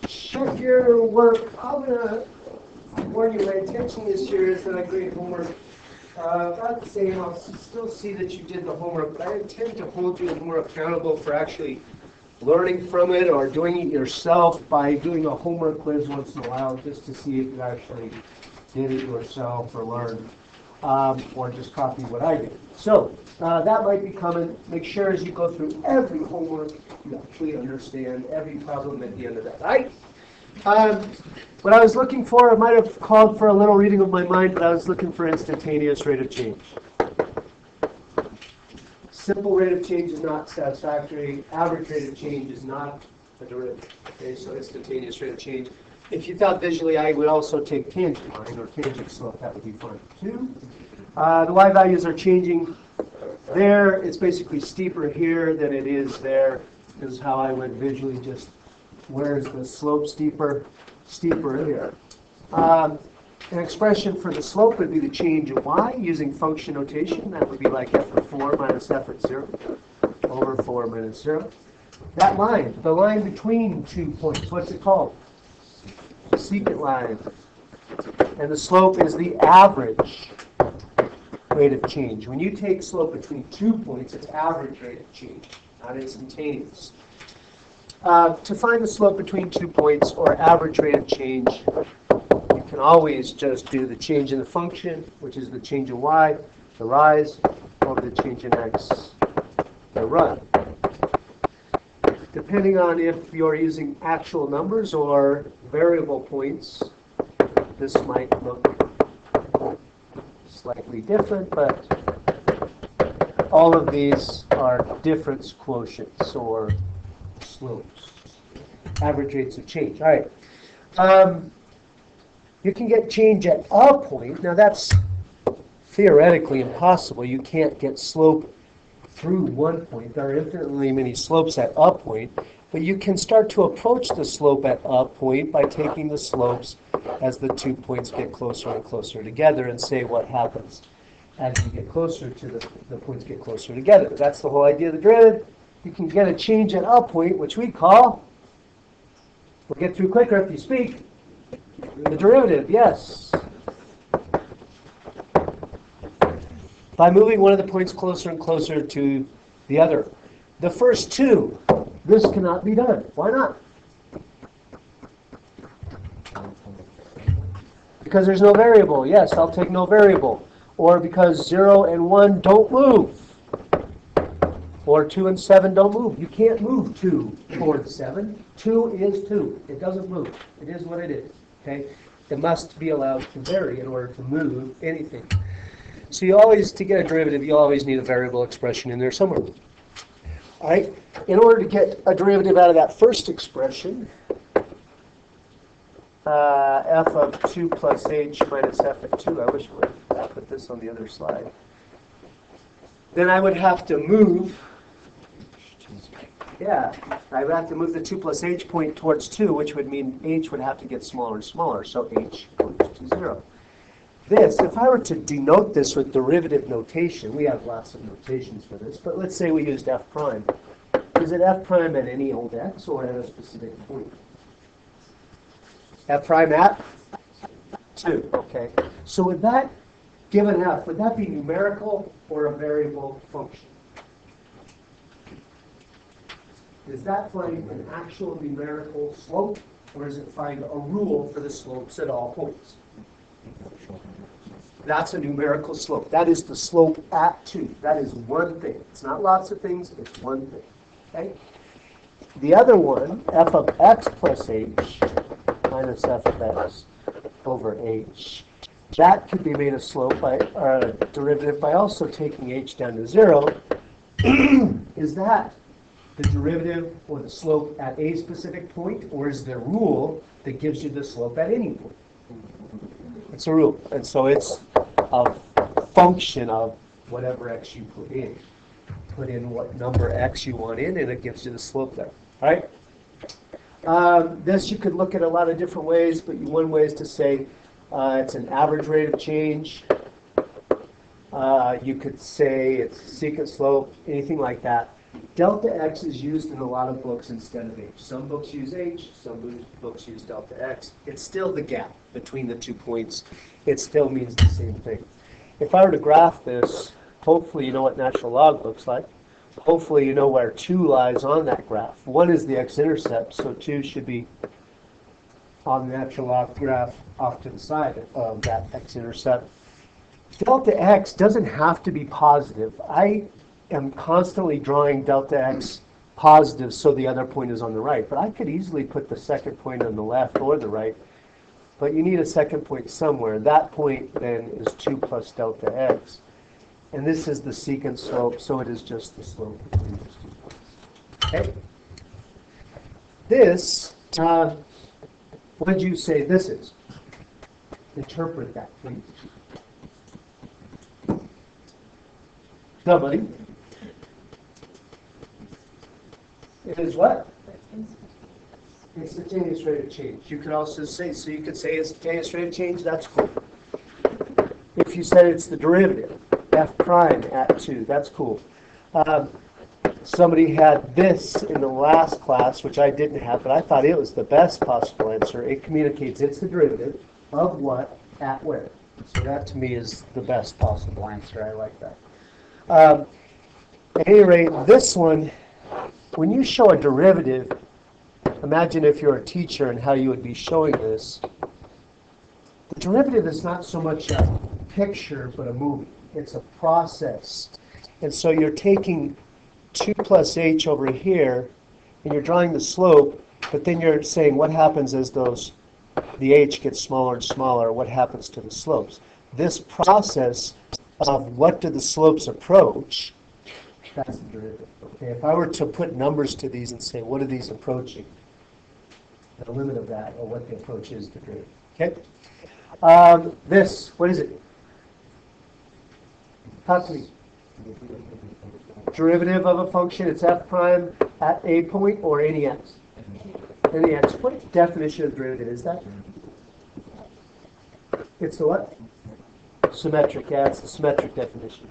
check your work. I'm going to warn you, my intention this year is that I grade homework about the same. I'll still see that you did the homework, but I intend to hold you more accountable for actually learning from it or doing it yourself by doing a homework quiz once in a while just to see if you actually did it yourself or learned, or just copy what I did. So that might be coming. Make sure as you go through every homework, you actually understand every problem at the end of that, right? What I was looking for, I might have called for a little reading of my mind, but I was looking for instantaneous rate of change. Simple rate of change is not satisfactory. Average rate of change is not a derivative. Okay, so instantaneous rate of change. If you thought visually, I would also take tangent line or tangent slope. That would be fun too. The y values are changing there. It's basically steeper here than it is there. This is how I would visually just, where's the slope steeper? Steeper here. An expression for the slope would be the change in y using function notation. That would be like f at 4 minus f at 0 over 4 minus 0. That line, the line between 2 points, what's it called? The secant line. And the slope is the average rate of change. When you take slope between 2 points, it's average rate of change, not instantaneous. To find the slope between 2 points or average rate of change, you can always just do the change in the function, which is the change in y, the rise, over the change in x, the run. Depending on if you're using actual numbers or variable points, this might look slightly different, but all of these are difference quotients or slopes, average rates of change. All right. You can get change at a point. Now that's theoretically impossible. You can't get slope through one point. There are infinitely many slopes at a point, but you can start to approach the slope at a point by taking the slopes as the 2 points get closer and closer together and say what happens as you get closer to the points get closer together. That's the whole idea of the derivative. You can get a change at a point, which we call, we'll get through quicker if you speak, the derivative, yes. By moving one of the points closer and closer to the other. The first two, this cannot be done. Why not? Because there's no variable. Yes, I'll take no variable. Or because 0 and 1 don't move. Or 2 and 7 don't move. You can't move 2 towards 7. 2 is 2. It doesn't move. It is what it is. Okay? It must be allowed to vary in order to move anything. So you always, to get a derivative, you always need a variable expression in there somewhere. All right? In order to get a derivative out of that first expression, f of 2 plus h minus f at 2, I wish I would put this on the other slide. Then I would have to move, I would have to move the 2 plus h point towards 2, which would mean h would have to get smaller and smaller, so h goes to 0. This, if I were to denote this with derivative notation, we have lots of notations for this, but let's say we used f prime. Is it f prime at any old x or at a specific point? F prime at 2, okay. So would that, given f, would that be numerical or a variable function? Does that find an actual numerical slope, or does it find a rule for the slopes at all points? That's a numerical slope. That is the slope at 2. That is one thing. It's not lots of things, it's one thing. Okay? The other one, f of x plus h minus f of x over h, that could be made a slope by a derivative by also taking h down to 0. Is that the derivative or the slope at a specific point, or is there a rule that gives you the slope at any point? It's a rule, and so it's a function of whatever x you put in. Put in what number x you want in, and it gives you the slope there. All right? This you could look at a lot of different ways, but one way is to say it's an average rate of change. You could say it's secant slope, anything like that. Delta X is used in a lot of books instead of H. Some books use H, some books use delta X. It's still the gap between the 2 points. It still means the same thing. If I were to graph this, hopefully you know what natural log looks like. Hopefully you know where 2 lies on that graph. 1 is the x-intercept, so 2 should be on the natural log graph off to the side of that x-intercept. Delta X doesn't have to be positive. I am constantly drawing delta X positive so the other point is on the right, but I could easily put the second point on the left or the right, but you need a second point somewhere. That point then is 2 plus delta X. And this is the secant slope, so it is just the slope between those 2 points. Okay? This, what did you say this is? Interpret that, please. Somebody. It is what? Instantaneous rate of change. You could also say, so you could say instantaneous rate of change, that's cool. If you said it's the derivative, f prime at 2, that's cool. Somebody had this in the last class, which I didn't have, but I thought it was the best possible answer. It communicates it's the derivative of what at where. So that to me is the best possible answer. I like that. At any rate, this one, when you show a derivative, imagine if you're a teacher and how you would be showing this. The derivative is not so much a picture, but a movie. It's a process. And so you're taking 2 plus h over here, and you're drawing the slope, but then you're saying what happens as the h gets smaller and smaller, what happens to the slopes. This process of what do the slopes approach, that's the derivative. Okay, if I were to put numbers to these and say what are these approaching, the limit of that, or what the approach is, the derivative. Okay? This, what is it? Talk to me. Derivative of a function, it's f prime at a point or any x. Any x. What definition of derivative is that? It's the what? Symmetric. Yeah, it's the symmetric definition.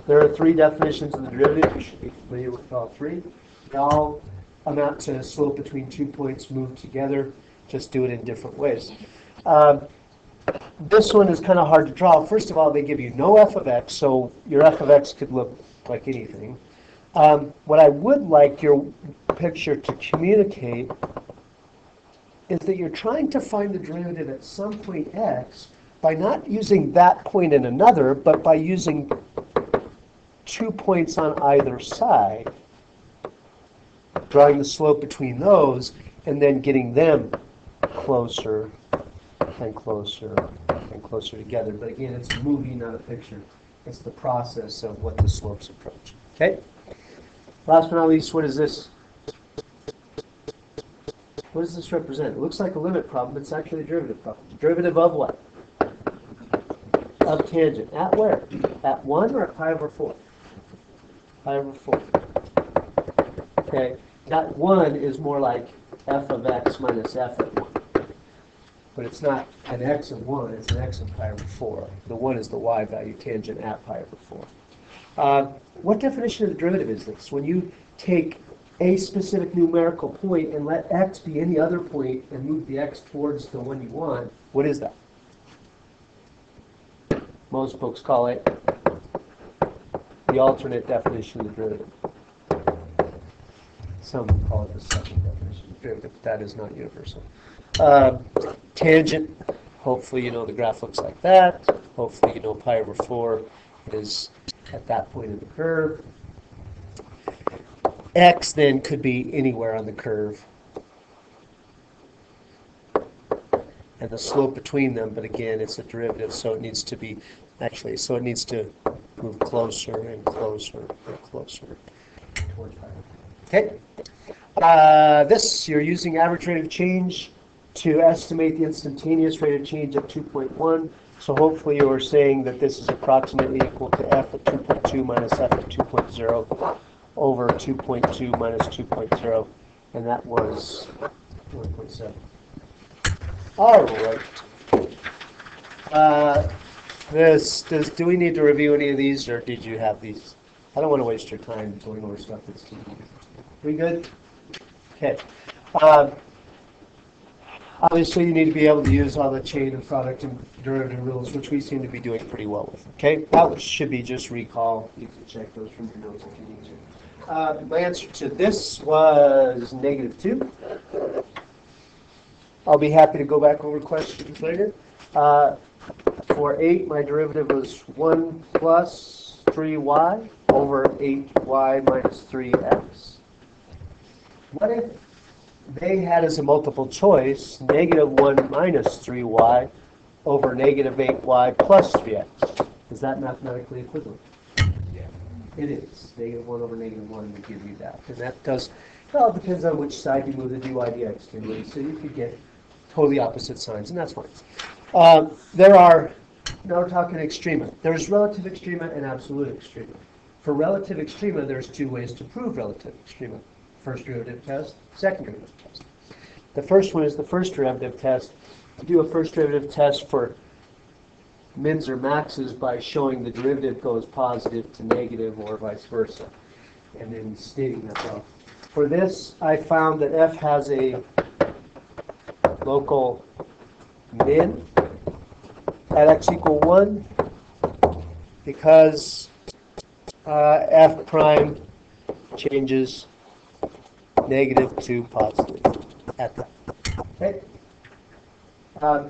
There are 3 definitions of the derivative. You should be familiar with all 3. They all amount to a slope between 2 points moved together. Just do it in different ways. This one is kind of hard to draw. First of all, they give you no f of x, so your f of x could look like anything. What I would like your picture to communicate is that you're trying to find the derivative at some point x by not using that point and another, but by using 2 points on either side, drawing the slope between those, and then getting them closer and closer and closer together. But again, it's a movie, not a picture. It's the process of what the slopes approach. Okay? Last but not least, what is this? What does this represent? It looks like a limit problem, but it's actually a derivative problem. Derivative of what? Of tangent. At where? At 1 or at pi over 4? Pi over 4. Okay. That 1 is more like f of x minus f of 1. But it's not an x of 1, it's an x of pi over 4. The 1 is the y value tangent at pi over 4. What definition of the derivative is this? When you take a specific numerical point and let x be any other point and move the x towards the one you want, what is that? Most folks call it the alternate definition of the derivative. Some call it the second definition of the derivative, but that is not universal. Tangent, hopefully you know the graph looks like that. Hopefully you know pi over 4 is at that point in the curve. X then could be anywhere on the curve. And the slope between them, but again, it's a derivative, so it needs to be, actually, so it needs to move closer and closer and closer towards pi. Okay. This, you're using average rate of change to estimate the instantaneous rate of change at 2.1. So hopefully you're saying that this is approximately equal to f at 2.2 minus f at 2.0 over 2.2 minus 2.0, and that was 1.7. All right. Do we need to review any of these, or did you have these? I don't want to waste your time going over stuff that's too easy. We good? Okay. Obviously, you need to be able to use all the chain and product and derivative rules, which we seem to be doing pretty well with. Okay, that should be just recall. You can check those from your notes if you need to. My answer to this was -2. I'll be happy to go back over questions later. For 8, my derivative was 1 plus 3y over 8y minus 3x. What if they had as a multiple choice -1 minus 3y over -8y plus 3x? Is that mathematically equivalent? Yeah. It is. -1 over -1 would give you that. And that does, well, it depends on which side you move the dy dx to. So you could get totally opposite signs, and that's fine. There are, now we're talking extrema. There's relative extrema and absolute extrema. For relative extrema, there's 2 ways to prove relative extrema. First derivative test, second derivative test. The first one is the first derivative test. You do a first derivative test for mins or maxes by showing the derivative goes positive to negative or vice versa, and then stating that well. For this, I found that f has a local min at x equal 1 because f prime changes negative to positive at that. Okay.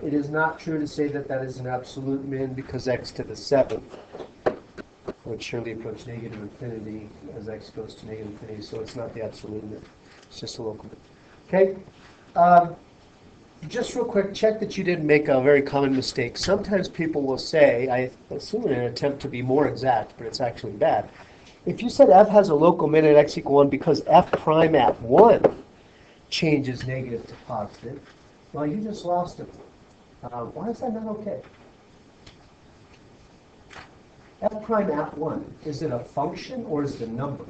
It is not true to say that that is an absolute min because x to the 7th would surely approach negative infinity as x goes to negative infinity, so it's not the absolute min. It's just a local min. Okay. Just real quick, check that you didn't make a very common mistake. Sometimes people will say, I assume in an attempt to be more exact, but it's actually bad. If you said f has a local min at x equal 1 because f prime at 1 changes negative to positive, well, you just lost it. Why is that not okay? F prime at 1, is it a function or is it a number?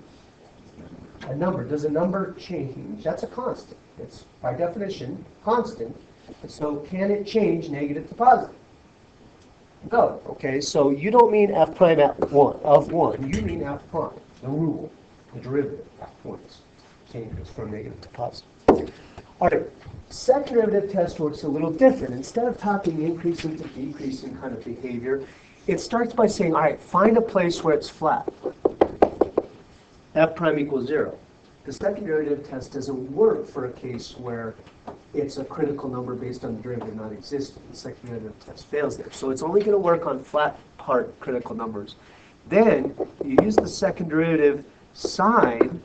A number. Does a number change? That's a constant. It's, by definition, constant. So can it change negative to positive? No. Okay, so you don't mean f prime at 1, of 1. You mean f prime, the rule, the derivative at points changes from negative to positive. All right, second derivative test works a little different. Instead of talking increasing to decreasing kind of behavior, it starts by saying, all right, find a place where it's flat. F prime equals 0. The second derivative test doesn't work for a case where it's a critical number based on the derivative not existing. The second derivative test fails there. So it's only going to work on flat part critical numbers. Then you use the second derivative sign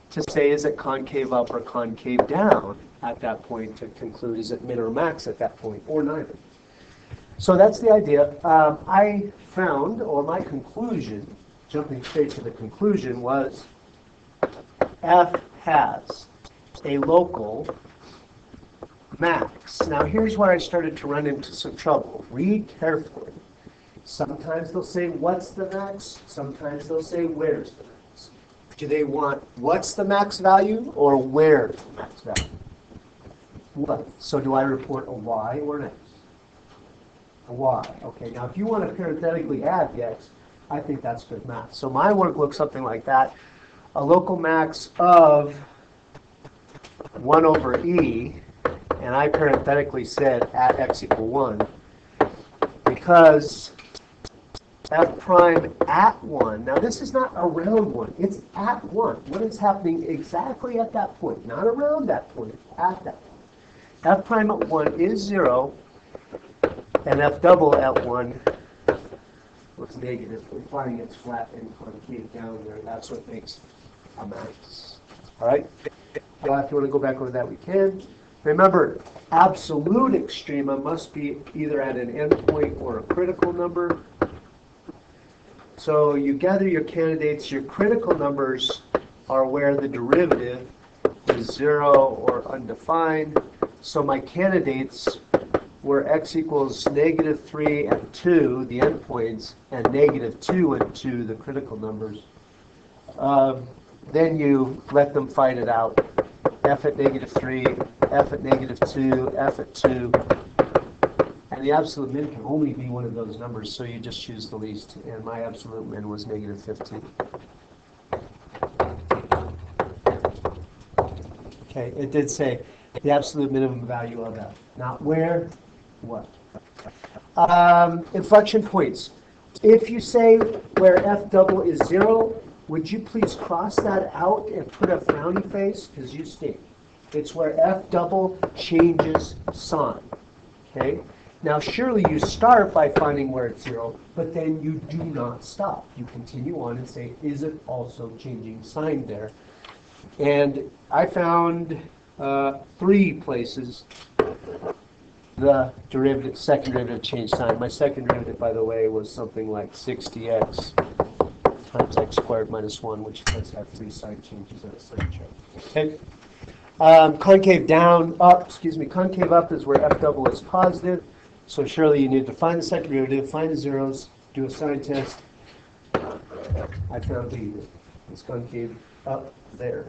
to say, is it concave up or concave down at that point, to conclude, is it min or max at that point, or neither. So that's the idea. I found, or my conclusion, jumping straight to the conclusion, was f has a local max. Now here's where I started to run into some trouble. Read carefully. Sometimes they'll say, what's the max? Sometimes they'll say, where's the max? Do they want what's the max value or where's the max value? What? So do I report a y or an x? A y. Okay, now if you want to parenthetically add the x, I think that's good math. So my work looks something like that. A local max of 1 over e, and I parenthetically said at x equal 1, because f prime at 1, now this is not around 1, it's at 1. What is happening exactly at that point? Not around that point, at that point. F prime at 1 is 0, and f double at 1 was negative, implying it's flat and concave down there. That's what makes a max. All right? If you want to go back over that, we can. Remember, absolute extrema must be either at an endpoint or a critical number. So you gather your candidates. Your critical numbers are where the derivative is 0 or undefined. So my candidates were x equals -3 and 2, the endpoints, and -2 and 2, the critical numbers. Then you let them fight it out. F at -3, F at -2, F at 2. And the absolute min can only be one of those numbers, so you just choose the least. And my absolute min was -15. Okay, it did say the absolute minimum value of f. Not where, what. Inflection points. If you say where f double is 0, would you please cross that out and put a frowny face? Because you stink. It's where f double changes sign. Okay? Now, surely you start by finding where it's 0, but then you do not stop. You continue on and say, is it also changing sign there? And I found 3 places the derivative, second derivative changed sign. My second derivative, by the way, was something like 60x times x squared minus 1, which does have 3 sign changes in a sign chart. Okay. Concave down, up, concave up is where f double is positive. So surely you need to find the second derivative, find the zeros, do a sign test. I found this concave up there.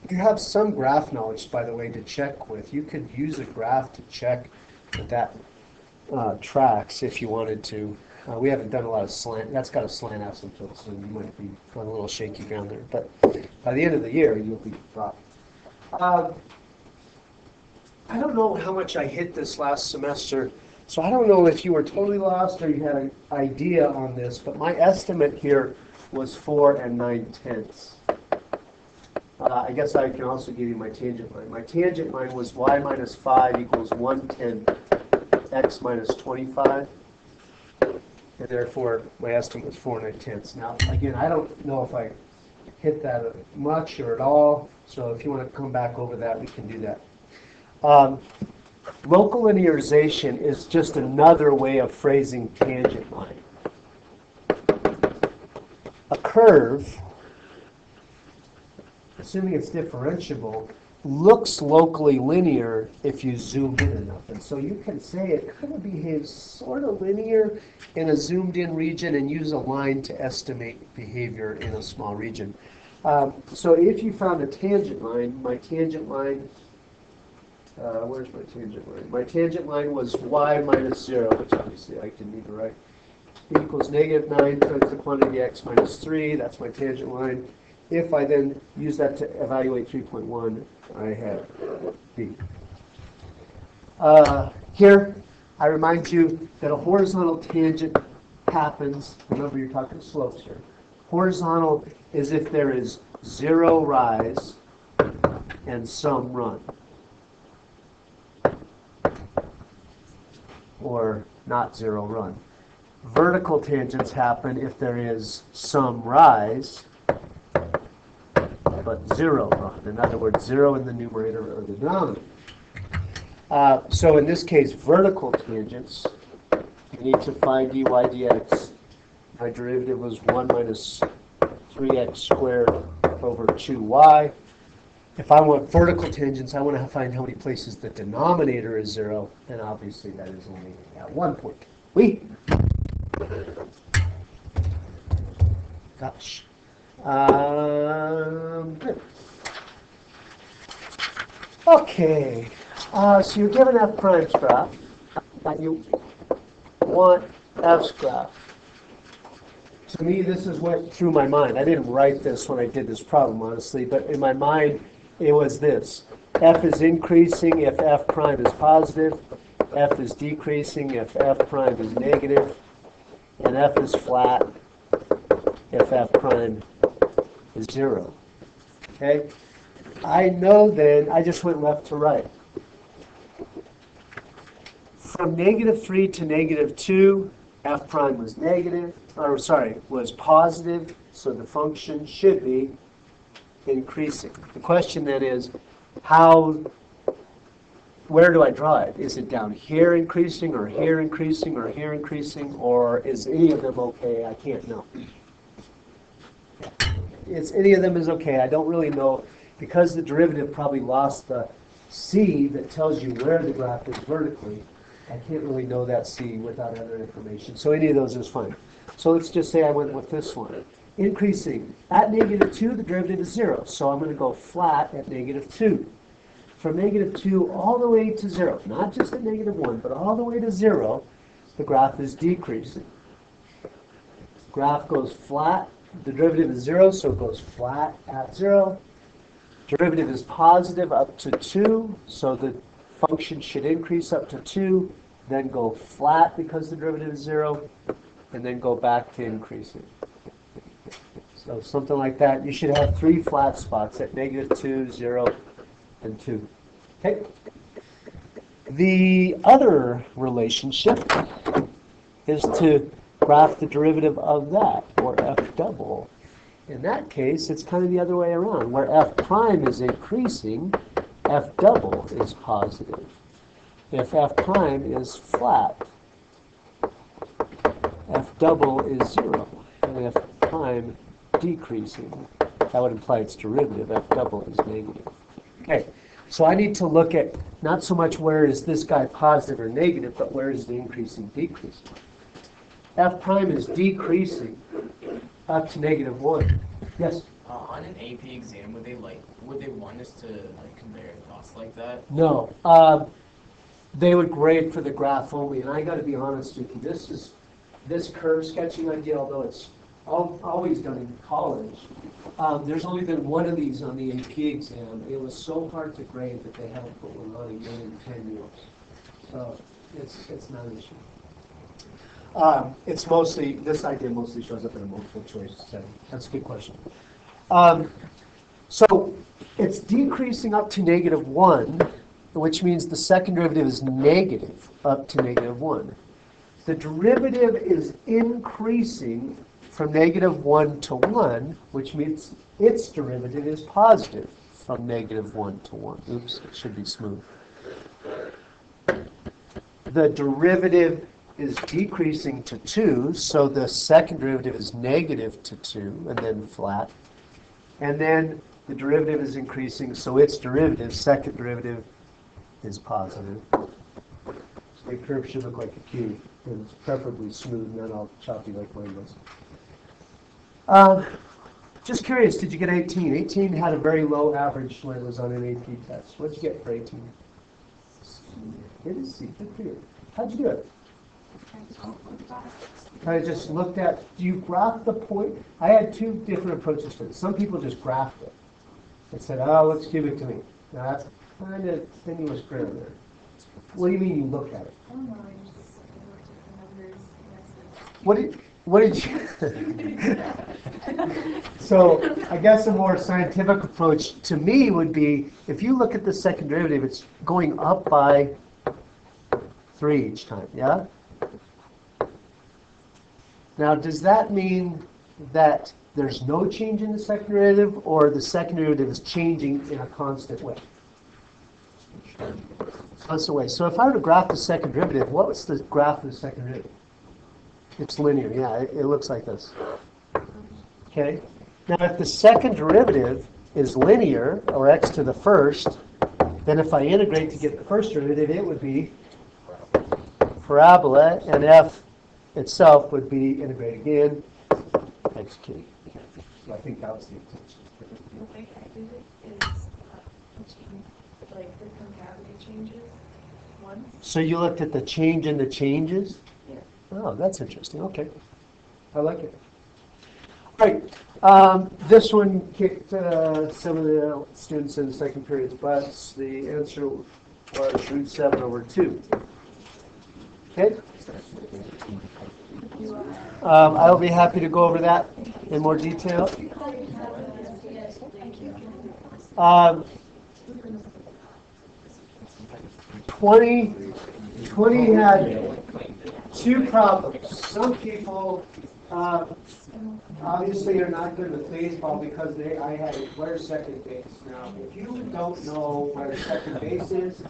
You have some graph knowledge, by the way, to check with. You could use a graph to check that tracks if you wanted to. We haven't done a lot of slant. That's got a slant asymptote, so you might be on a little shaky ground there. But by the end of the year, you'll be dropped. I don't know how much I hit this last semester, so I don't know if you were totally lost or you had an idea on this, but my estimate here was 4 9/10. I guess I can also give you my tangent line. My tangent line was y minus 5 equals 1/10 x minus 25, and therefore my estimate was 4 9/10. Now, again, I don't know if I hit that much or at all, so if you want to come back over that, we can do that. Local linearization is just another way of phrasing tangent line. A curve, assuming it's differentiable, looks locally linear if you zoom in enough. And so you can say it kind of behaves sort of linear in a zoomed in region and use a line to estimate behavior in a small region. So if you found a tangent line, my tangent line, where's my tangent line? My tangent line was y minus 0, which obviously I didn't need to write, equals negative 9 times the quantity x minus 3. That's my tangent line. If I then use that to evaluate 3.1, I have b. Here, I remind you that a horizontal tangent happens. Remember, you're talking slopes here. Horizontal is if there is 0 rise and some run. Or not 0 run. Vertical tangents happen if there is some rise but 0 run. In other words, 0 in the numerator or the denominator. So in this case, vertical tangents, you need to find dy dx. My derivative was 1 minus 3x squared over 2y. If I want vertical tangents, I want to find how many places the denominator is 0, and obviously that is only at 1 point. Gosh. Good. Okay. So you're given f prime's graph, and you want f's graph. To me, this is what through my mind. I didn't write this when I did this problem, honestly, but in my mind, it was this. F is increasing if f prime is positive, f is decreasing if f prime is negative, and f is flat if f prime is 0. Okay? I know then, I just went left to right. From -3 to -2, f prime was was positive, so the function should be increasing. The question then is, where do I draw it? Is it down here increasing, or here increasing, or here increasing, or is any of them okay? I can't know. Any of them is okay. I don't really know, because the derivative probably lost the c that tells you where the graph is vertically. I can't really know that c without other information. So any of those is fine. So let's just say I went with this one. Increasing. At -2, the derivative is 0. So I'm going to go flat at -2. From -2 all the way to 0, not just at -1, but all the way to 0, the graph is decreasing. Graph goes flat. The derivative is 0, so it goes flat at 0. Derivative is positive up to 2, so the function should increase up to 2, then go flat because the derivative is 0, and then go back to increasing. So something like that. You should have 3 flat spots at -2, 0, and 2. Okay? The other relationship is to graph the derivative of that, or f double. In that case, it's kind of the other way around. Where f prime is increasing, f double is positive. If f prime is flat, f double is 0. And if prime decreasing, that would imply its derivative, f double is negative. Okay, so I need to look at not so much where is this guy positive or negative, but where is the increasing, decreasing. F prime is decreasing up to -1. Yes? On an AP exam, would they want us to compare thoughts like that? No. They would grade for the graph only, and I got to be honest with you. This curve sketching I did, although it's always done in college. There's only been one of these on the AP exam. It was so hard to grade that they haven't put one on again in 10 years. So it's not an issue. It's mostly, this idea mostly shows up in a multiple choice setting. That's a good question. So it's decreasing up to -1, which means the second derivative is negative up to -1. The derivative is increasing from -1 to 1, which means its derivative is positive from -1 to 1. Oops, it should be smooth. The derivative is decreasing to 2, so the second derivative is negative to 2, and then flat. And then the derivative is increasing, so its derivative, second derivative, is positive. So the curve should look like a cube, and it's preferably smooth, not all choppy like mine was. Just curious, did you get 18? 18 had a very low average when it was on an AP test. What did you get for 18? It is C. Good for you. How'd you do it? I just looked at, do you graph the point? I had 2 different approaches to this. Some people just graphed it. They said, oh, let's give it to me. Now that's kind of tenuous ground there. What do you mean you look at it? I don't know, I just looked at the numbers. What did you? So I guess a more scientific approach to me would be, if you look at the second derivative, it's going up by 3 each time, yeah? Now, does that mean that there's no change in the second derivative, or the second derivative is changing in a constant way? Constant way. So if I were to graph the second derivative, what was the graph of the second derivative? It's linear, yeah, it looks like this. Okay? Now, if the second derivative is linear, or x to the first, then if I integrate to get the first derivative, it would be parabola, and f itself would be integrate again, x cubed. So I think that was the intention. The way I did it is like the concavity changes once. So you looked at the change in the changes? Yeah. Oh, that's interesting. Okay. I like it. All right. This one kicked some of the students in the second period's butts. The answer was √7/2. Okay? I'll be happy to go over that in more detail. 20 had 2 problems. Some people obviously are not good with baseball because I had where's second base. Now, if you don't know where second base is,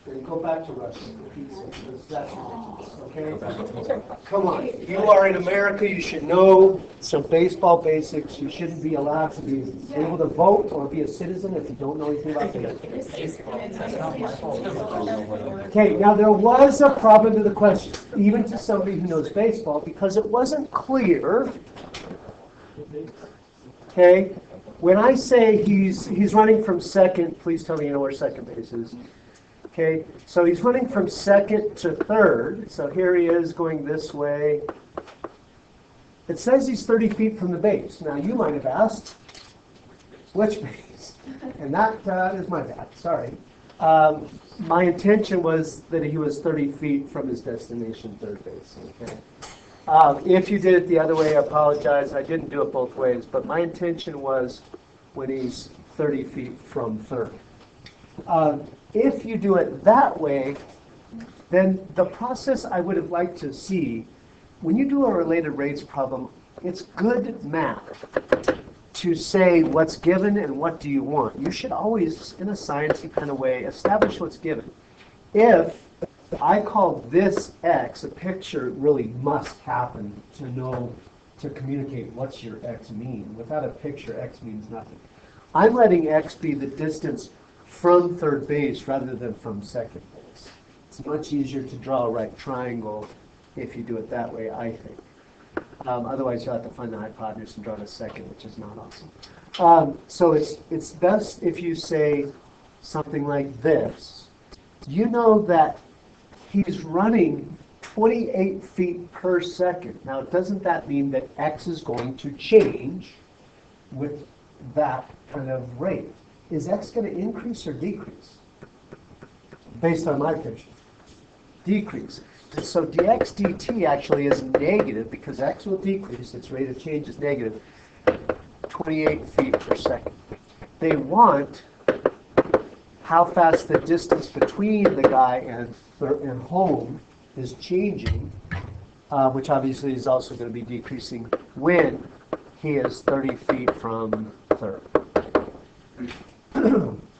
then go back to Russia. Because that's ridiculous, okay? Come on. You are in America. You should know some baseball basics. You shouldn't be allowed to be able to vote or be a citizen if you don't know anything about baseball. Okay, now there was a problem to the question, even to somebody who knows baseball, because it wasn't clear. Okay, when I say he's running from second, please tell me you know where second base is. Okay, so he's running from second to third. So here he is going this way. It says he's 30 feet from the base. Now you might have asked, which base? and that is my bad, sorry. My intention was that he was 30 feet from his destination third base, okay? If you did it the other way, I apologize. I didn't do it both ways, but my intention was when he's 30 feet from third. If you do it that way, then the process I would have liked to see, when you do a related rates problem, it's good math to say what's given and what do you want. You should always, in a sciencey kind of way, establish what's given. If I call this X, a picture really must happen to know, to communicate what's your X mean. Without a picture, X means nothing. I'm letting X be the distance from third base rather than from second base. It's much easier to draw a right triangle if you do it that way, I think. Otherwise, you'll have to find the hypotenuse and draw it a second, which is not awesome. So it's best if you say something like this. You know that he's running 28 feet per second. Now, doesn't that mean that X is going to change with that kind of rate? Is X going to increase or decrease? Based on my picture. Decrease. So dx dt actually is negative because X will decrease, its rate of change is negative, 28 feet per second. They want how fast the distance between the guy and home is changing, which obviously is also going to be decreasing when he is 30 feet from third.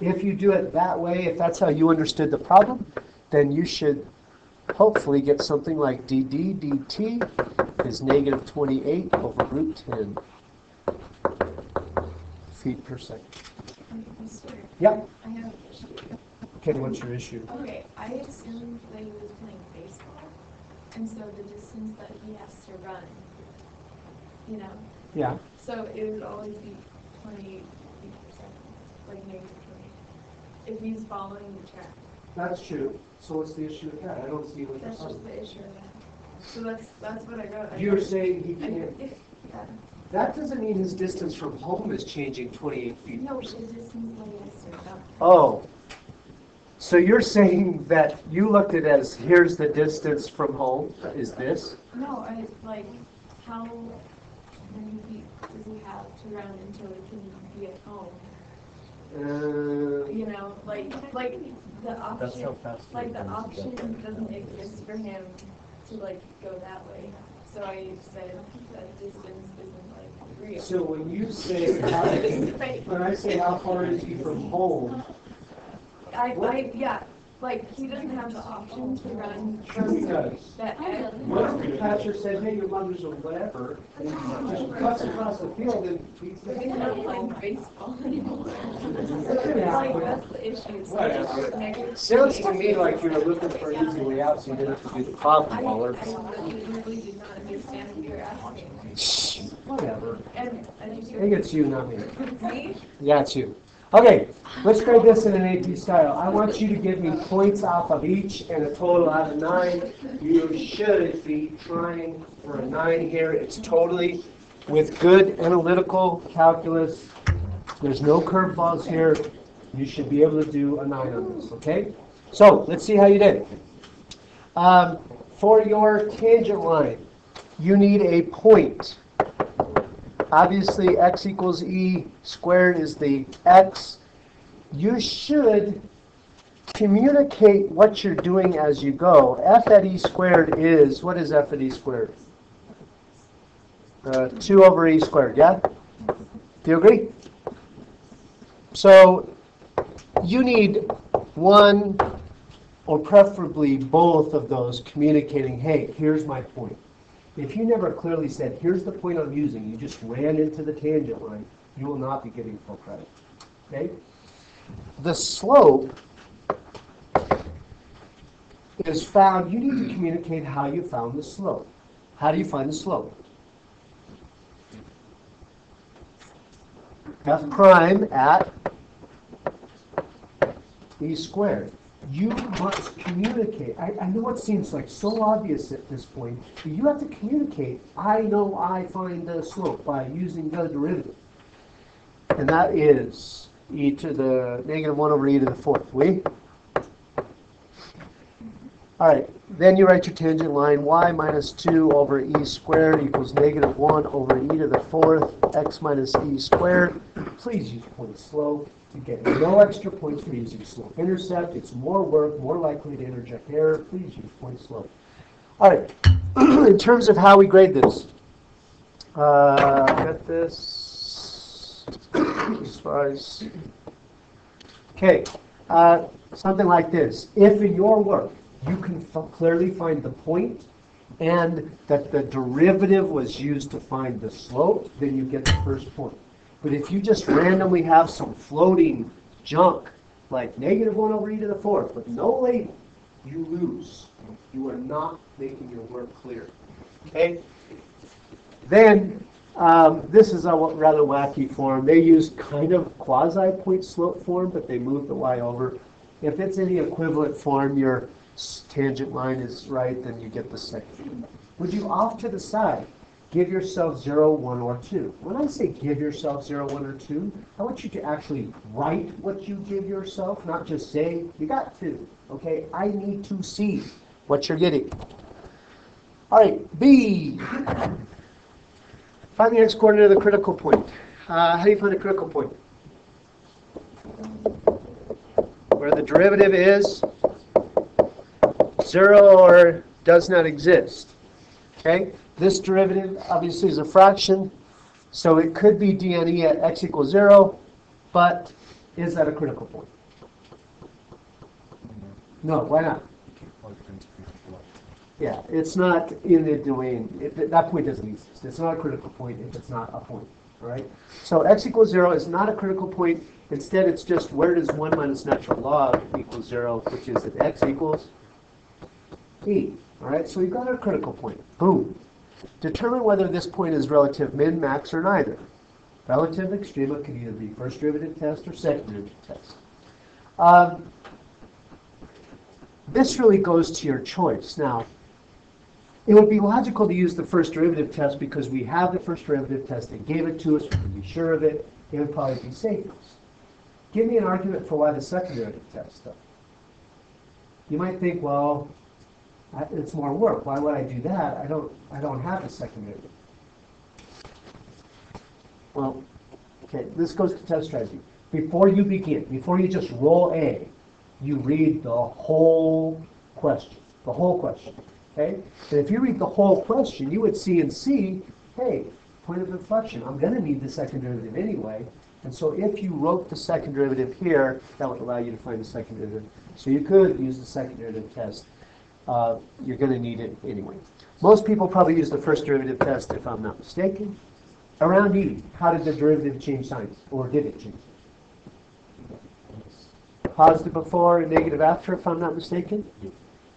If you do it that way, if that's how you understood the problem, then you should hopefully get something like dd dt is negative 28 over root 10 feet per second. Yep. I have an issue. Okay, what's your issue? Okay, I assumed that he was playing baseball, and so the distance that he has to run, you know? Yeah. So it would always be 28 feet per second, like negative 20, if he's following the track. That's true. So what's the issue with that? I don't see what you're That's just saying. the issue of that. So that's what I wrote. You're saying he I- can't. yeah. That doesn't mean his distance from home is changing 28 feet. No, the distance that he has to run. Oh. So you're saying that you looked at it as here's the distance from home, is this? No, I like how many feet does he have to run until he can be at home? You know, like the That's how option, fast like the it goes. option doesn't exist for him to like go that way. So I said that distance isn't like real. So when you say, when I say how far is he from home, Yeah, like he doesn't have the option to run he from does. that edge. What if the catcher said, hey, your mother's a whatever, and just cuts across the field and beats the He's not playing baseball anymore. Like that's the issue. So it's just negative. Sounds to me like you were looking for an easy way out, so you didn't have to do the problem, Waller. I really did not understand what you were asking. Whatever. And I I think it's you, not me. me? Yeah, it's you. Okay, let's grade this in an AP style. I want you to give me points off of each and a total out of 9. You should be trying for a 9 here. It's totally with good analytical calculus. There's no curveballs here. You should be able to do a 9 on this, okay? So, let's see how you did. For your tangent line, you need a point. Obviously, x equals e squared is the x. You should communicate what you're doing as you go. F at e squared is, what is f at e squared? 2 over e squared, yeah? Do you agree? So, you need one or preferably both of those communicating, hey, here's my point. If you never clearly said, here's the point I'm using, you just ran into the tangent line, you will not be getting full credit. Okay? The slope is found, you need to communicate how you found the slope. How do you find the slope? F prime at e squared. You must communicate. I know it seems like so obvious at this point, but you have to communicate. I know I find the slope by using the derivative. And that is e to the negative 1 over e to the 4th, we? All right, then you write your tangent line, y minus 2 over e squared equals negative 1 over e to the 4th, x minus e squared. Please use point slope. You get no extra points for using slope intercept. It's more work, more likely to interject error. Please use point slope. All right, in terms of how we grade this, get this as far as, okay, something like this. If in your work you can clearly find the point and that the derivative was used to find the slope, then you get the first point. But if you just randomly have some floating junk, like negative 1 over e to the 4th, with no label, you lose. You are not making your work clear. Okay? Then, this is a rather wacky form. They use kind of quasi-point slope form, but they move the y over. If it's any equivalent form, your tangent line is right, then you get the second. Would you off to the side give yourself 0, 1, or 2? When I say give yourself 0, 1, or 2, I want you to actually write what you give yourself, not just say, you got 2. Okay, I need to see what you're getting. All right, B. Find the x-coordinate of the critical point. How do you find a critical point? Where the derivative is 0 or does not exist. Okay, this derivative obviously is a fraction, so it could be dne at x equals 0, but is that a critical point? No, why not? Yeah, it's not in the domain. That point doesn't exist. It's not a critical point if it's not a point. All right? So x equals 0 is not a critical point. Instead, it's just where does 1 minus natural log equals 0, which is that x equals e. All right? So you've got a critical point. Boom. Determine whether this point is relative min, max, or neither. Relative extrema can either be first derivative test or second derivative test. This really goes to your choice. Now, it would be logical to use the first derivative test because we have the first derivative test. They gave it to us. We can be sure of it. It would probably be safest. Give me an argument for why the second derivative test, though. You might think, well, it's more work. Why would I do that? I don't have the second derivative. Well, okay, this goes to test strategy. Before you begin, before you just roll A, you read the whole question. The whole question. Okay? And if you read the whole question, you would see and see, hey, point of inflection. I'm going to need the second derivative anyway. And so if you wrote the second derivative here, that would allow you to find the second derivative. So you could use the second derivative test. You're going to need it anyway. Most people probably use the first derivative test, if I'm not mistaken. Around E, how did the derivative change signs? Or did it change? Positive before and negative after, if I'm not mistaken?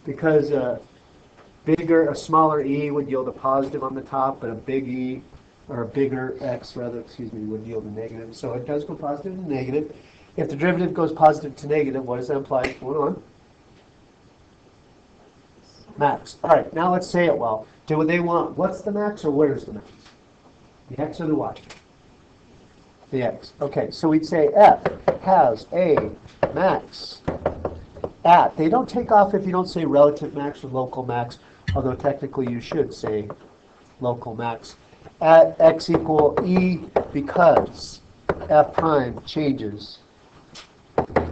Because a smaller E would yield a positive on the top, but a big E, or a bigger X rather, would yield a negative. So it does go positive and negative. If the derivative goes positive to negative, what does that imply? Hold on. Max. All right, now let's say it well. Do they want, what's the max or where's the max? The X or the Y? The X. Okay, so we'd say F has a max at. They don't take off if you don't say relative max or local max, although technically you should say local max. At X equal E because F prime changes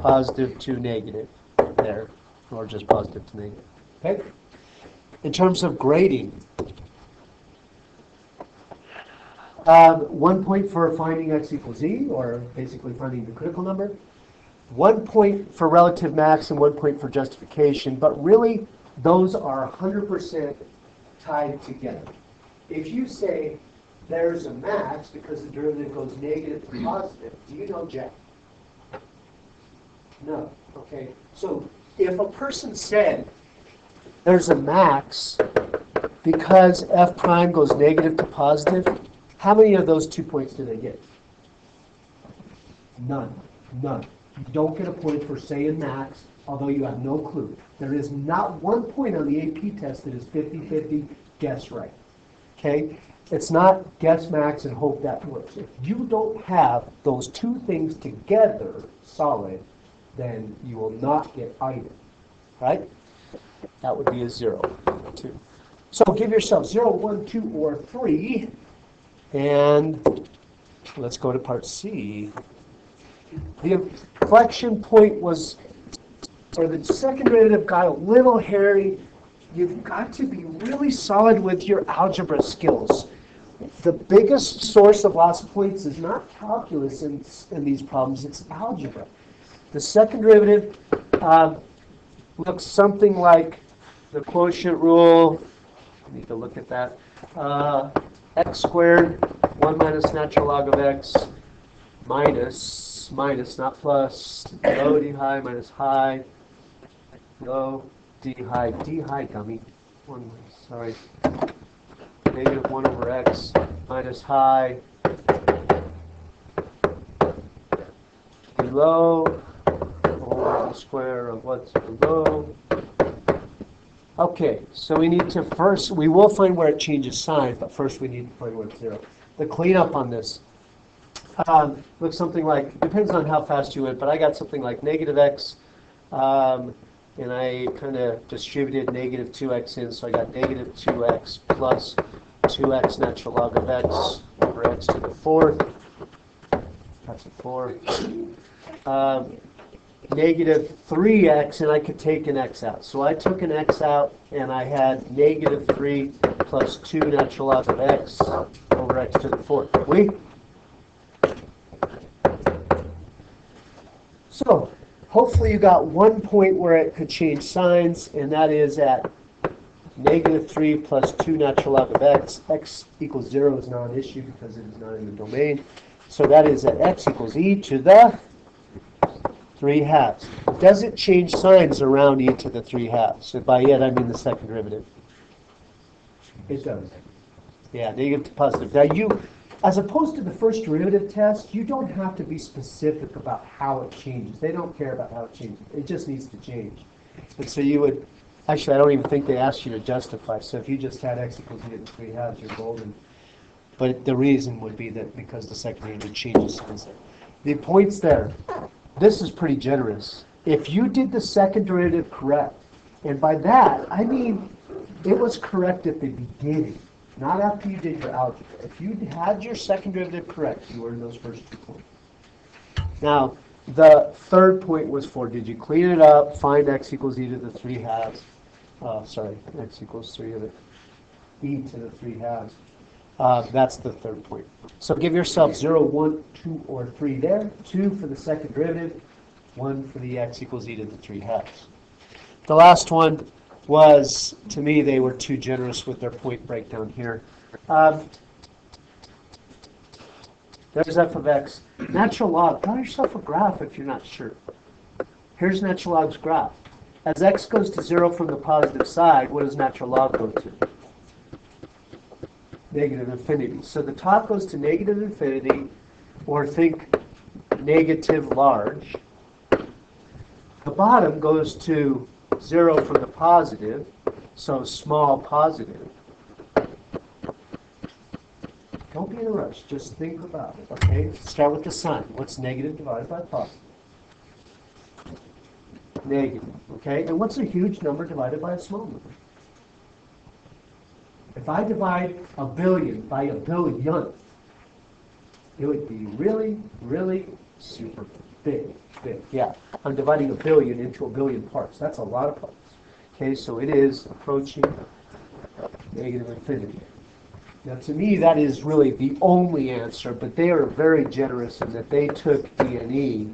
positive to negative there, or just positive to negative. Okay? In terms of grading, 1 point for finding X equals E, or basically finding the critical number. 1 point for relative max and 1 point for justification, but really those are 100% tied together. If you say there's a max because the derivative goes negative to positive, do you know Jack? No. Okay. So if a person said there's a max because F prime goes negative to positive, how many of those 2 points do they get? None. None. You don't get a point for saying max, although you have no clue. There is not 1 point on the AP test that is 50-50 guess right. Okay? It's not guess max and hope that works. If you don't have those two things together solid, then you will not get either, right? That would be a 0, 2. So give yourself 0, 1, 2, or 3. And let's go to part C. The inflection point was, or the second derivative got a little hairy. You've got to be really solid with your algebra skills. The biggest source of loss points is not calculus in these problems, it's algebra. The second derivative looks something like the quotient rule. I need to look at that. X squared, 1 minus natural log of x, minus, not plus, low d high minus high, low d high, dummy. Sorry. Negative 1 over x minus high below over the square of what's below. Okay, so we need to first, we will find where it changes sign, but first we need to find where it's 0. The cleanup on this looks something like, depends on how fast you went, but I got something like negative x, and I kind of distributed negative 2x in, so I got negative 2x plus 2x natural log of x over x to the 4th. That's a 4. Negative 3x, and I could take an x out. So I took an x out, and I had negative 3 plus 2 natural log of x over x to the 4th. We? So hopefully you got one point where it could change signs, and that is at negative 3 plus 2 natural log of x. X equals 0 is not an issue because it is not in the domain. So that is at x equals e to the 3/2. Does it change signs around e to the 3/2? So by it, I mean the second derivative. It does. Yeah, negative to positive. Now you, as opposed to the first derivative test, you don't have to be specific about how it changes. They don't care about how it changes. It just needs to change. And so you would, actually I don't even think they asked you to justify. So if you just had x equals e to the 3/2, you're golden. But the reason would be that because the second derivative changes signs. The points there. This is pretty generous. If you did the second derivative correct, and by that, I mean it was correct at the beginning, not after you did your algebra. If you had your second derivative correct, you earned those first 2 points. Now, the third point was for, did you clean it up, find x equals e to the 3/2. X equals 3 of it, e to the 3/2. That's the third point. So give yourself 0, 1, 2, or 3 there. 2 for the second derivative. 1 for the x equals e to the 3/2. The last one was, to me, they were too generous with their point breakdown here. There's f of x. Natural log. Draw yourself a graph if you're not sure. Here's natural log's graph. As x goes to 0 from the positive side, what does natural log go to? Negative infinity. So the top goes to negative infinity, or think negative large. The bottom goes to 0 from the positive, so small positive. Don't be in a rush. Just think about it, okay? Start with the sign. What's negative divided by positive? Negative, okay? And what's a huge number divided by a small number? If I divide a billion by a billionth, it would be really, really super big. Yeah, I'm dividing a billion into a billion parts. That's a lot of parts. Okay, so it is approaching negative infinity. Now, to me, that is really the only answer, but they are very generous in that they took D and E.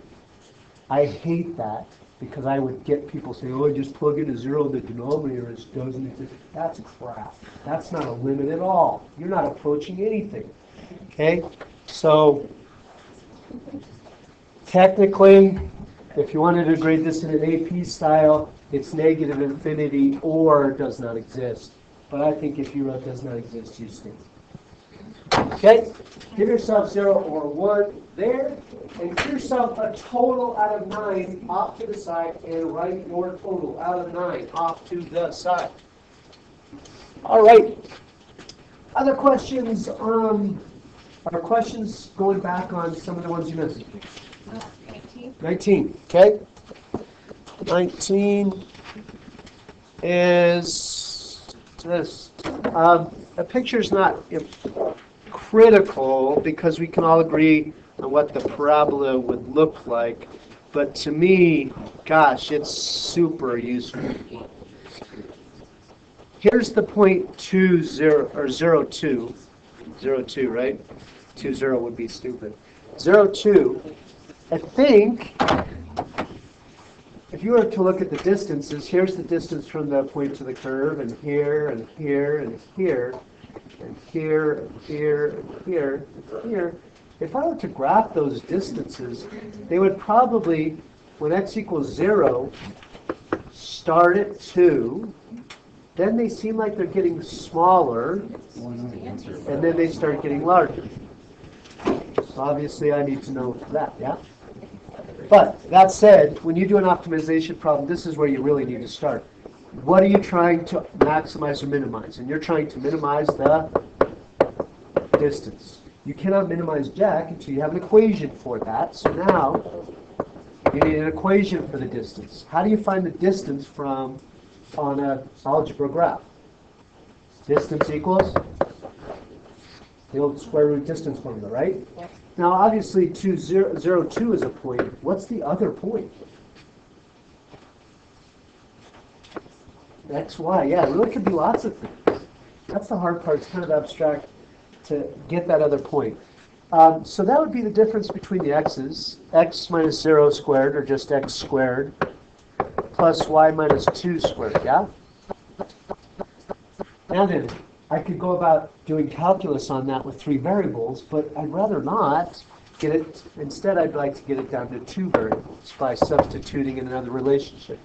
I hate that, because I would get people saying, oh, just plug in a 0 in the denominator, it doesn't exist. That's crap. That's not a limit at all. You're not approaching anything. Okay? So, technically, if you wanted to grade this in an AP style, it's negative infinity or does not exist. But I think if you wrote does not exist, you stay. Okay? Give yourself 0 or 1 there, and give yourself a total out of 9 off to the side, and write your total out of 9 off to the side. All right. Other questions? Are questions going back on some of the ones you missed? 19. 19, okay. 19 is this. A picture's not critical because we can all agree on what the parabola would look like. But to me, gosh, it's super useful. Here's the point 2, 0, or 0, 2. 0, 2, right? 2, 0 would be stupid. 0, 2, I think, if you were to look at the distances, here's the distance from the point to the curve, and here, and here, and here, and here, and here, and here, and here. If I were to graph those distances, they would probably, when x equals 0, start at 2, then they seem like they're getting smaller, and then they start getting larger. So obviously I need to know that, yeah? But that said, when you do an optimization problem, this is where you really need to start. What are you trying to maximize or minimize? And you're trying to minimize the distance. You cannot minimize Jack until you have an equation for that. So now you need an equation for the distance. How do you find the distance from on an algebra graph? Distance equals the old square root distance formula, right? Now obviously 2, 0, 0, 2 is a point. What's the other point? X, Y, yeah, it really could be lots of things. That's the hard part. It's kind of abstract to get that other point. So that would be the difference between the x's. X minus 0 squared, or just x squared, plus y minus 2 squared, yeah? Now then, I could go about doing calculus on that with 3 variables, but I'd rather not get it. Instead, I'd like to get it down to 2 variables by substituting in another relationship.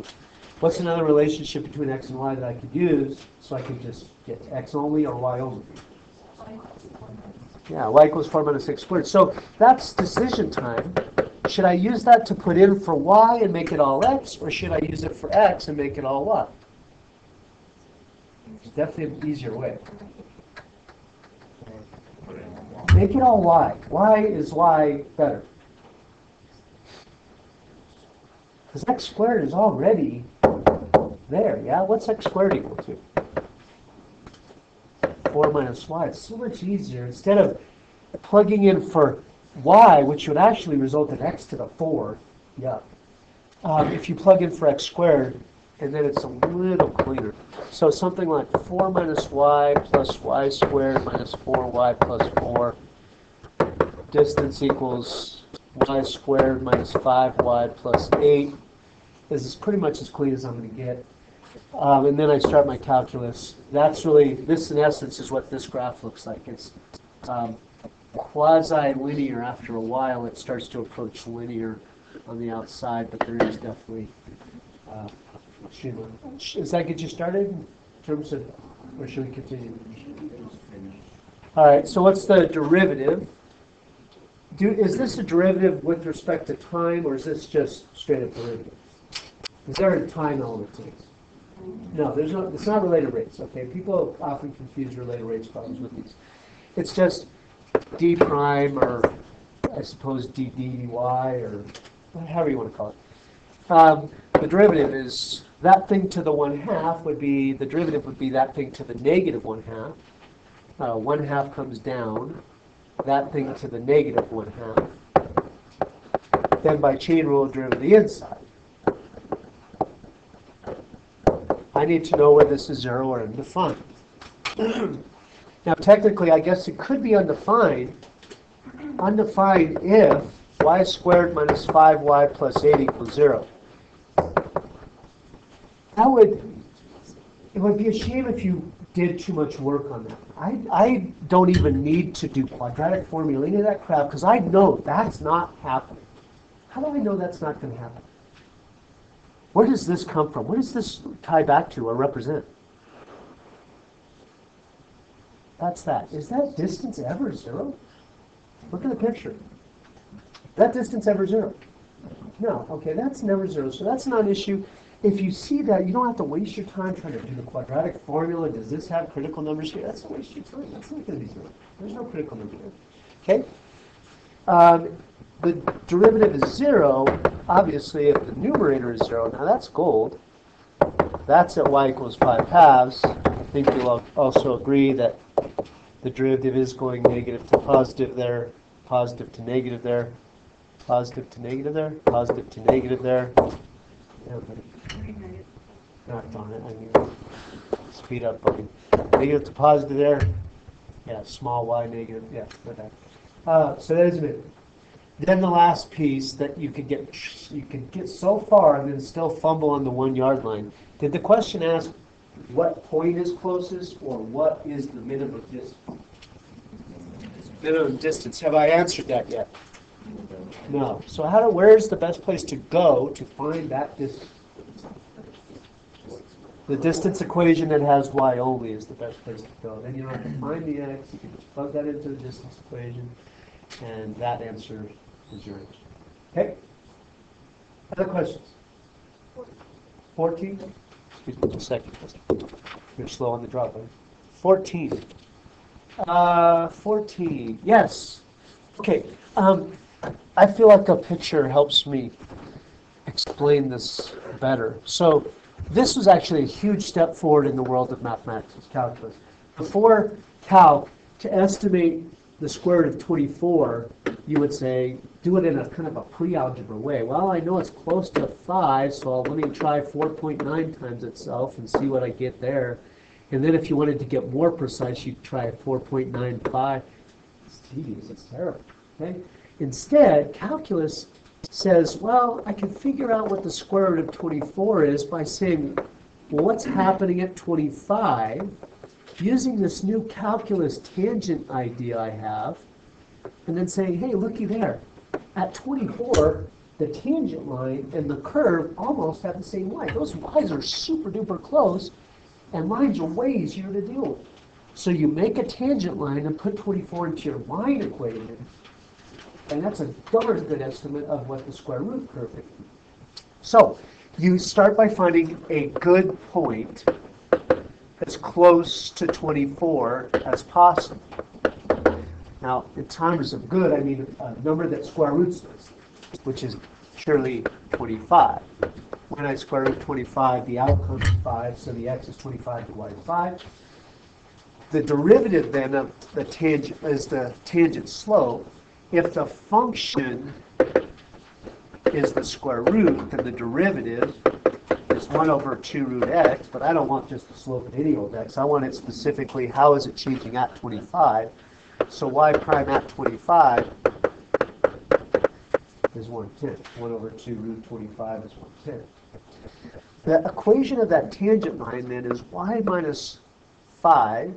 What's another relationship between x and y that I could use so I could just get x only or y only? Yeah, y equals 4 minus 6 squared. So that's decision time. Should I use that to put in for y and make it all x, or should I use it for x and make it all y? It's definitely an easier way. Make it all y. Why is y better? Because x squared is already there, yeah? What's x squared equal to? 4 minus y. It's so much easier. Instead of plugging in for y, which would actually result in x to the 4, yeah. If you plug in for x squared, and then it's a little cleaner. So something like 4 minus y plus y squared minus 4y plus 4. Distance equals y squared minus 5y plus 8. This is pretty much as clean as I'm going to get. And then I start my calculus. That's really, this in essence is what this graph looks like. It's quasi-linear. After a while it starts to approach linear on the outside, but there is definitely, does that get you started in terms of, or should we continue? All right, so what's the derivative? Is this a derivative with respect to time, or is this just straight up derivative? Is there a time element to this? No, there's no. It's not related rates. Okay, people often confuse related rates problems with these. It's just d prime, or I suppose d dy, or however you want to call it. The derivative is that thing to the 1/2 would be, the derivative would be that thing to the negative 1/2. 1/2 comes down, that thing to the negative 1/2. Then by chain rule, derivative the inside. I need to know whether this is 0 or undefined. Now technically, I guess it could be undefined. Undefined if y squared minus 5y plus 8 equals 0. It would be a shame if you did too much work on that. I don't even need to do quadratic formula, any of that crap, because I know that's not happening. How do I know that's not going to happen? Where does this come from? What does this tie back to or represent? That's that. Is that distance ever 0? Look at the picture. Is that distance ever 0? No. Okay, that's never 0, so that's not an issue. if you see that, you don't have to waste your time trying to do the quadratic formula. Does this have critical numbers here? That's a waste of your time. That's not going to be zero. There's no critical number there. Okay? The derivative is 0, obviously, if the numerator is 0. Now, that's gold. That's at y equals 5 halves. I think you'll also agree that the derivative is going negative to positive there, positive to negative there, positive to negative there, positive to negative there. Not darn it, I need speed up button. Negative to positive there. Yeah, small y negative. Yeah, like that. So that is it. Then the last piece that you could get so far and then still fumble on the 1 yard line. Did the question ask what point is closest or what is the minimum distance? Minimum distance. Have I answered that yet? No. So where's the best place to go to find that distance? The distance equation that has y only is the best place to go. Then you don't have to find the x. You can just plug that into the distance equation, and that answer is your answer. Okay? Other questions? 14? Excuse me, just a second. You're slow on the drop, right? 14. 14. Yes. Okay. I feel like a picture helps me explain this better. So this was actually a huge step forward in the world of mathematics, calculus. Before calc, to estimate the square root of 24, you would say, do it in a kind of a pre-algebra way. Well, I know it's close to 5, so let me try 4.9 times itself and see what I get there. And then if you wanted to get more precise, you'd try 4.95. It's tedious, it's terrible. Okay? Instead, calculus says, well, I can figure out what the square root of 24 is by saying, well, what's happening at 25? Using this new calculus tangent idea I have, and then saying, hey, looky there. At 24, the tangent line and the curve almost have the same line. Those y's are super duper close, and lines are way easier to deal with. So you make a tangent line and put 24 into your line equation, and that's a darn good estimate of what the square root curve is. So you start by finding a good point as close to 24 as possible. Now, in terms of good, I mean a number that square roots this, which is surely 25. When I square root 25, the outcome is 5, so the x is 25, the y is 5. The derivative then of the tangent is the tangent slope. If the function is the square root, then the derivative is 1 over 2 root x, but I don't want just the slope of any old x. I want it specifically, how is it changing at 25? So y prime at 25 is 1/10. 1 over 2 root 25 is 1/10. The equation of that tangent line then is y minus 5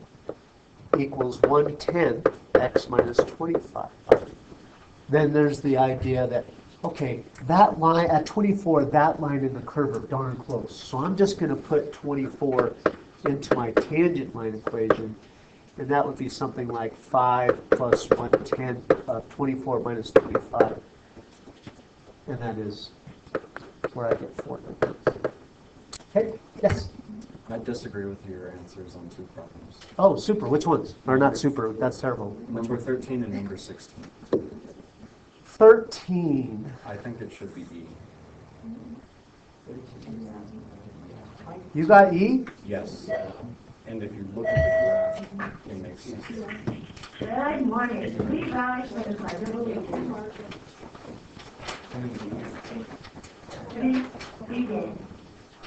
equals 1/10 x minus 25. Then there's the idea that, okay, that line at 24, that line and the curve are darn close. So I'm just going to put 24 into my tangent line equation, and that would be something like 5 plus 1/10 of 24 minus 25. And that is where I get 4. Okay, yes? I disagree with your answers on 2 problems. Oh, super. Which ones? Or not super. That's terrible. Number 13 and number 16. 13. I think it should be E. You got E? Yes. And if you look at the graph, it makes sense. Good morning. Please rise for the pledge of allegiance. Please begin.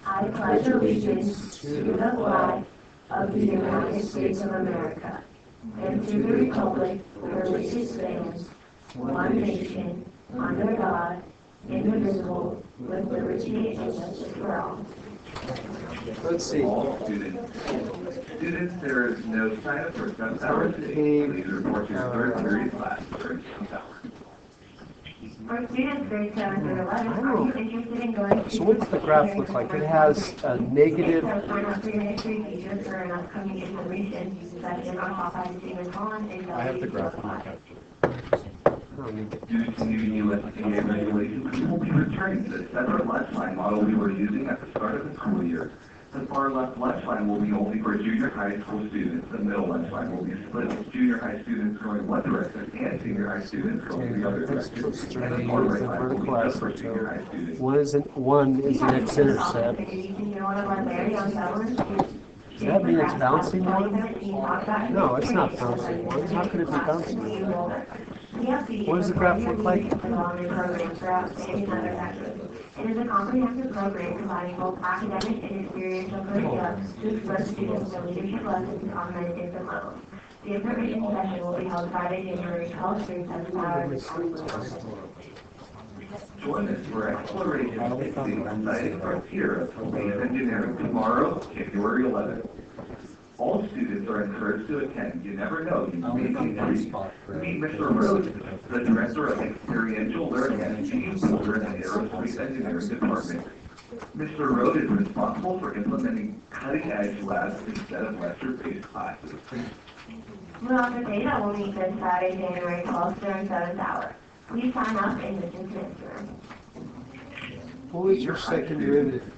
I pledge allegiance to the flag of the United States of America and to the republic for which it stands, one nation, under God, indivisible, with liberty and justice for all. Let's see. All students. Students, there is no sign up for jump hours today. Please report to your third period class during jump hours. For students grade 7 through 11, are you interested in going to... So what does the graph look like? It has a negative... Sign up for your history teachers for an upcoming information session on Popeye Stephen Pond and... I have the graph on my calculator. don't need Due to new USDA regulations, we will be returning to the separate lunch line model we were using at the start of the school year. The far left lunch line will be only for junior high school students. The middle lunch line will be split with junior high students going one direction and senior high students going the other direction. And the far right line will be just for junior high students. One is an x-intercept. Does that mean it's bouncing one? No, it's not bouncing one. How could it be bouncing one? What does the graph look like? It is a comprehensive program combining both academic and experiential curricula to express students in leadership lessons on many different levels. The information session will be held Friday, January 12th, through 7 hours. Join us for Exploration 16, Exciting Frontier of Space Engineering tomorrow, January 11th. All students are encouraged to attend. You never know, you may be intrigued. Meet Mr. Rhodes, the Director of Experiential Learning at GE Boulder in the Aerospace Engineering Department. Mr. Rhodes is responsible for implementing cutting-edge labs instead of lecture-based classes. Well, the data will meet this Friday, January 12th, during 7th hour. Please sign up in the dismissed room. What was your second derivative?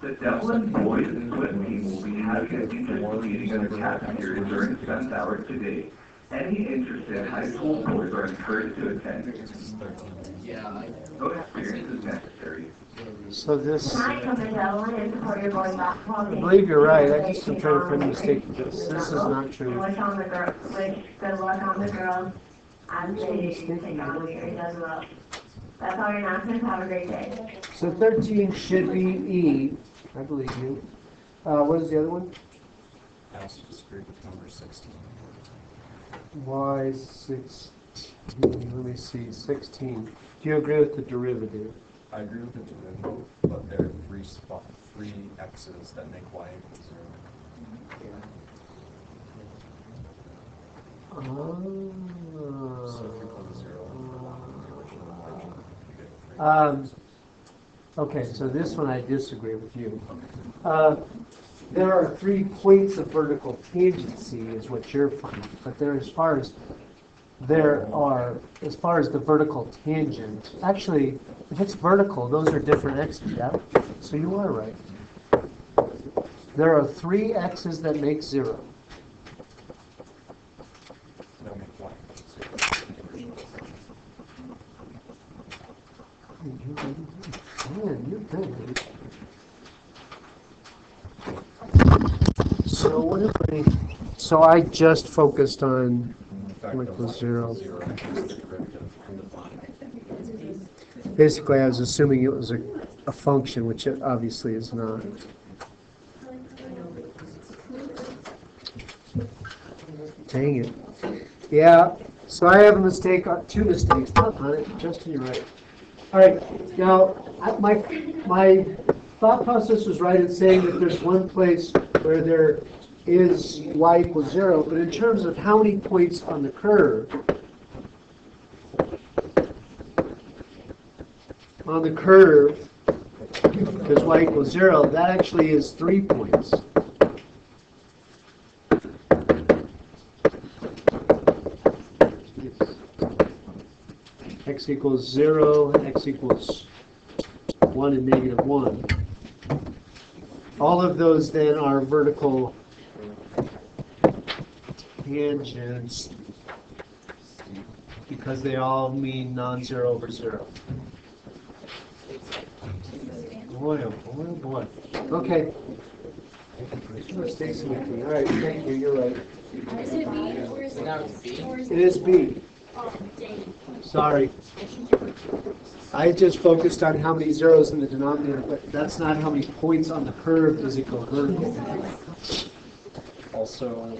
The Devlin Boys and Swim team will be having an interest meeting in the cafeteria during 7th hour today. Any interested high school boys are encouraged to attend. Yeah, No experience is necessary. So this, Tonight, come to Devlin and support your boys basketball I team. believe you're right. I just am trying to find a mistake with this. This is not true. Wish on the girls, good luck on the girls as they take on the years as well. That's all your announcements. Have a great day. So 13 should be E. I believe you. What is the other one? I also disagree with number 16. Y 16. Let me see. 16. Do you agree with the derivative? I agree with the derivative, but there are three x's that make y equal 0. So if you put 0 on the original equation, you get 3. Okay, so this one I disagree with you. There are 3 points of vertical tangency is what you're finding, but there as far as the vertical tangent, actually, if it's vertical, those are different x's, yeah? So you are right. There are 3 x's that make 0. That make y equal 0. Man, you're good. So what if so I just focused on In fact, y equals 0. 0 is the derivative in the Basically, I was assuming it was a function, which it obviously is not. Dang it. Yeah, so I have a mistake, 2 mistakes on it. Justin, you're right. All right, now, my thought process was right in saying that there's one place where there is y equals 0, but in terms of how many points on the curve, there's y equals 0, that actually is 3 points. X equals 0, x equals 1 and negative 1. All of those then are vertical tangents because they all mean non-zero over 0. Boy, oh boy, oh boy. Okay. Mistakes with me. All right, thank you. You're right. Is it B or is Now it's B. It is B. Oh, dang. Sorry. I just focused on how many zeros in the denominator, but that's not how many points on the curve does it go vertical. Also,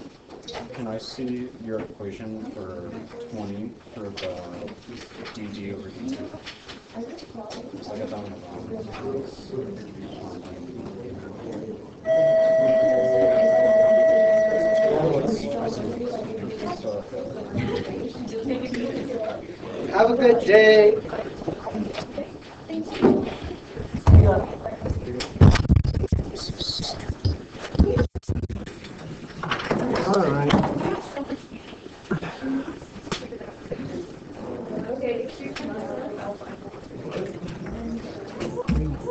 can I see your equation for 20 for the dt over dt? Because I got that one Have a good day.